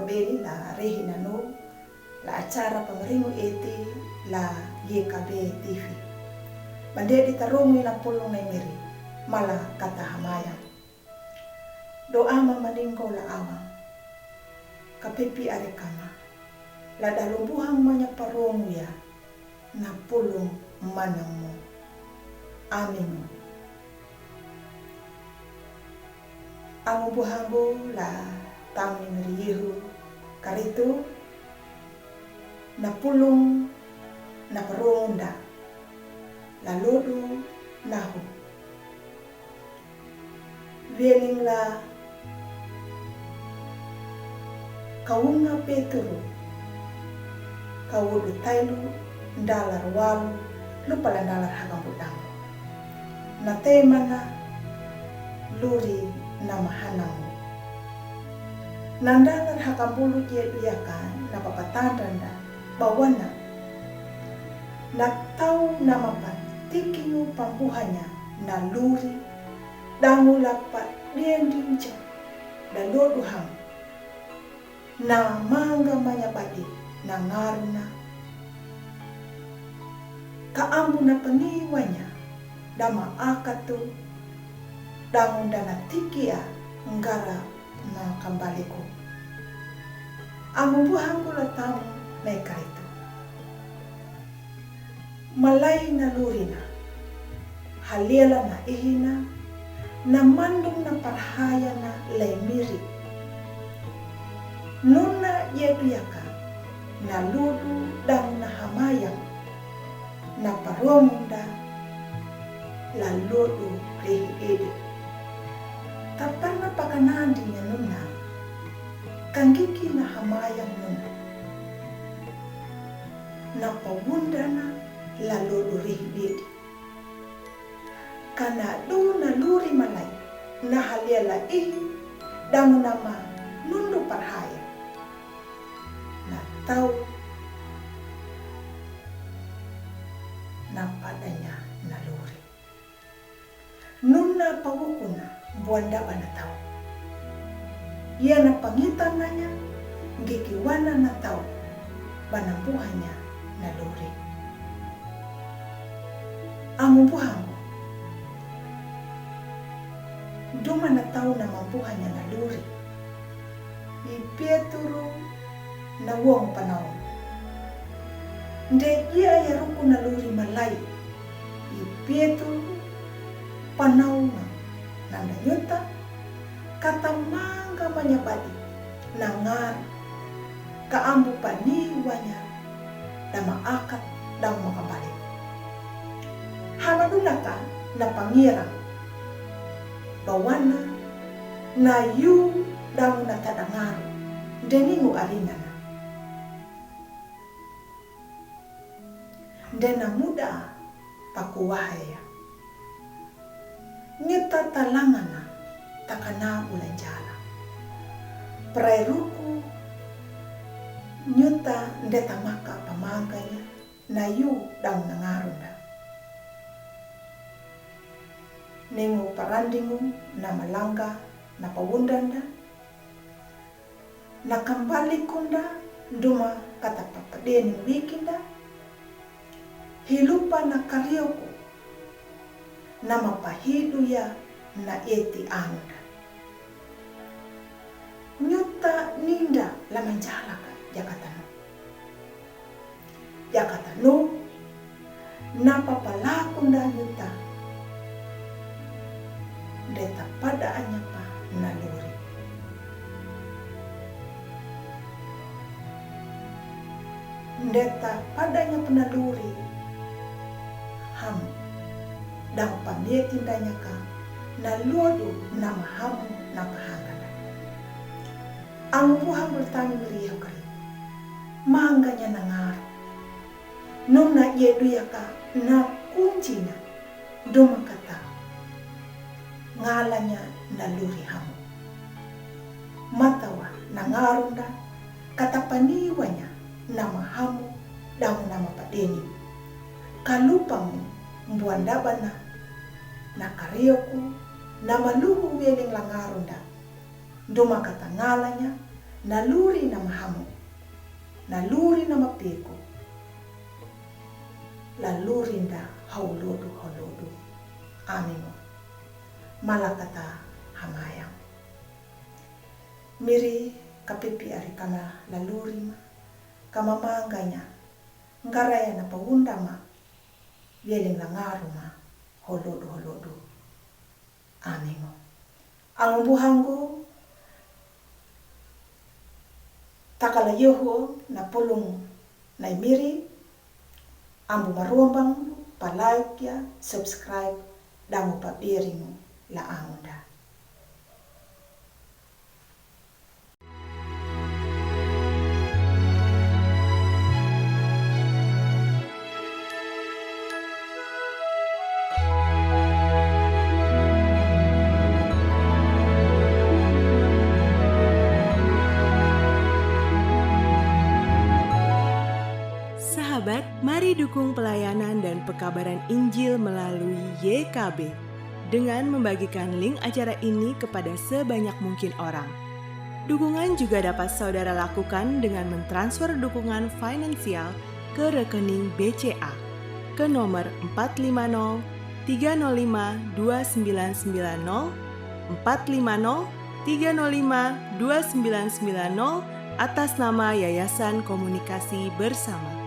beli la rehi nano la acara pameringu eti la YKB TV. Bande ditarungi na pulong na miri mala kata hamaya. Doa mamaningko la awang kapipi arekama la dalumbuhang manya parongu ya na pulong manangmu. Amin. Ang buhango la tami meriyehu karitu na pulong na paronda la lodu nahu veling la kaunga Petro kawudu tailu ndalar walu lupa la ndalar hakang budang na temana luri na mahanang nandalar hakambulu yakan na papatandanda bawana na tau na mapatikingu pambuhanya na luri dangu lapat diendinja dan loduhang na mangga manyabadi na ngaruna kaambu na pangiwanya dama akatu dangu dana tikia ngara na kambaliku amu buhangu latamu meka itu malai na lurina haliela na ihina na mandung na parhaya na lemiri nuna yeduyaka na ludu dan na hamayang na paromunda la ludu rehi edi tapana pakanandi nya nuna kangiki na hamayang nuna na pawundana la ludu rehi edi kana do na luri malai na haliela ihi damu nama nundu parhaya na tau na padanya na luri nuna pawukuna buanda bana tau ia na pangitananya ngikiwana na tau bana buhanya na luri amu buhangu duma na tau na mambuhanya na luri ipieturu na wong panau nde ia ya ruku na luri malai ipieturu panau na nanda nyuta kata mangga manyabadi na ngar kaambu paniwanya dama akat dama makabali hamadunaka na pangirang bawana na yu damu na tadangaru deningu arinana dena muda pakuwahaya nyita talangana takana ulanjala prairuku nyuta ndeta maka pamaganya na yu damu na ngarunda nengu parandingu na malangga na pawundanda na kambali kunda nduma kata papadeni wikinda hilupa na karioku na mapahidu ya na eti anda nyuta ninda la manjalaka jakatano na papalakunda nyuta deta pada anyapa na luri ndeta padanya penaluri ham dang pamietindanya ka na luodu na mahamu na pahangana ang buhang bertani meriah kali mangganya na ngaru nuna yeduyaka na kuncina duma kata ngalanya na luri hamu matawa na ngarunda katapaniwanya na mahamu damu na mapadeni kalupamu mbuandabana na karioku na maluhu weling langarunda nduma kata ngalanya naluri na mahamu, naluri na mapiku, lalurinda haulodu. Amin. Malakata hamayang. Miri kapipi ari kama laluri ma, kama mangganya, ngaraya na paunda ma, yeling langaru ma, holodu. Amin. Ang buhanggo, takala yoho na pulong na miri, ambu maruambang, pa-like ya, subscribe, damo papiring la anda. Sahabat, mari dukung pelayanan dan pekabaran Injil melalui YKB dengan membagikan link acara ini kepada sebanyak mungkin orang. Dukungan juga dapat saudara lakukan dengan mentransfer dukungan finansial ke rekening BCA ke nomor 450 305 2990 450 305 2990 atas nama Yayasan Komunikasi Bersama.